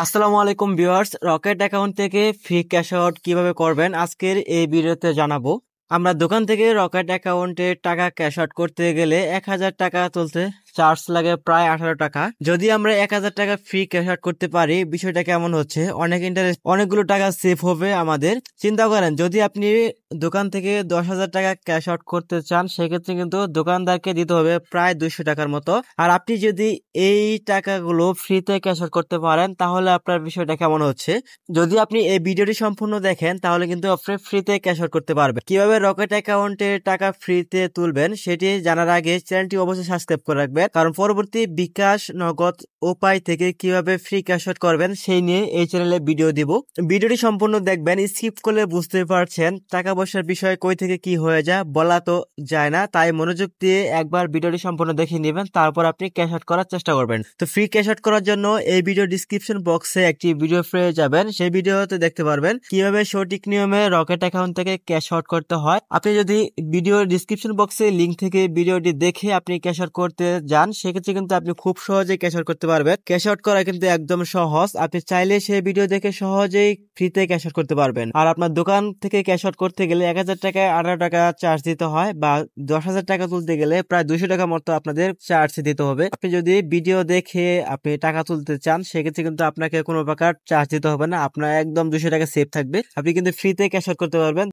আসসালামু আলাইকুম viewers, rocket account থেকে ফ্রি ক্যাশ আউট কিভাবে করবেন আজকের এই ভিডিওতে জানাবো। আমরা দোকান থেকে রকেট অ্যাকাউন্টে টাকা ক্যাশ আউট করতে গেলে 1000 টাকা তুলতে চার্জ লাগে প্রায় 18 টাকা। যদি আমরা 1000 টাকা ফ্রি ক্যাশ আউট করতে পারি, বিষয়টা কেমন হচ্ছে, অনেক ইন্টারেস্ট, অনেকগুলো টাকা সেভ হবে আমাদের। চিন্তা করেন, যদি আপনি দোকান থেকে 10,000 টাকা ক্যাশ আউট করতে চান, সেক্ষেত্রে কিন্তু দোকানদারকে দিতে হবে প্রায় 200 টাকার মতো। আর আপনি যদি এই টাকাগুলো ফ্রিতে ক্যাশ আউট করতে পারেন, তাহলে আপনার বিষয়টা কেমন হচ্ছে। যদি আপনি এই ভিডিওটি সম্পূর্ণ দেখেন, তাহলে কিন্তু আপনি ফ্রিতে ক্যাশ আউট করতে পারবেন। কিভাবে রকেট অ্যাকাউন্টে টাকা ফ্রিতে তুলবেন সেটি জানার আগে চ্যানেলটি অবশ্যই সাবস্ক্রাইব করে রাখবেন, কারণ পরবর্তী বিকাশ, নগদ উপায় থেকে কিভাবে ফ্রি ক্যাশ আউট করবেন সেই নিয়ে এই চ্যানেলে ভিডিও দিব। ভিডিওটি সম্পূর্ণ দেখবেন, স্কিপ করলে বুঝতে পারছেন টাকা পয়সার বিষয় কই থেকে কি হয়ে যায় বলা তো যায় না। তাই মনোযোগ দিয়ে একবার ভিডিওটি সম্পূর্ণ দেখে নেবেন, তারপর আপনি ক্যাশ আউট করার চেষ্টা করবেন। তো ফ্রি ক্যাশ আউট করার জন্য এই ভিডিও ডিসক্রিপশন বক্সে একটি ভিডিও পেয়ে যাবেন, সেই ভিডিওতে দেখতে পারবেন কিভাবে সঠিক নিয়মে রকেট অ্যাকাউন্ট থেকে ক্যাশ আউট করতে হয়। আপনি যদি ভিডিও ডিসক্রিপশন বক্সে লিংক থেকে ভিডিওটি দেখে আপনি ক্যাশ আউট করতে যান, সেক্ষেত্রে কিন্তু আপনি খুব সহজেই ক্যাশ আউট করতে পারবেন। ক্যাশ আউট করা কিন্তু একদম সহজ, আপনি চাইলে সেই ভিডিও দেখে সহজেই ফ্রিতে ক্যাশ আউট করতে পারবেন। আর আপনার দোকান থেকে ক্যাশ আউট করতে গেলে 1000 টাকায় 18 টাকা চার্জ দিতে হয়, বা 10,000 টাকা তুলতে গেলে প্রায় 200 টাকা মতো আপনাদের চার্জ দিতে হবে। আপনি যদি ভিডিও দেখে আপনি টাকা তুলতে চান, সেক্ষেত্রে কিন্তু আপনাকে কোনো প্রকার চার্জ দিতে হবে না, আপনার একদম 200 টাকা সেভ থাকবে, আপনি কিন্তু ফ্রিতে ক্যাশ আউট করতে পারবেন।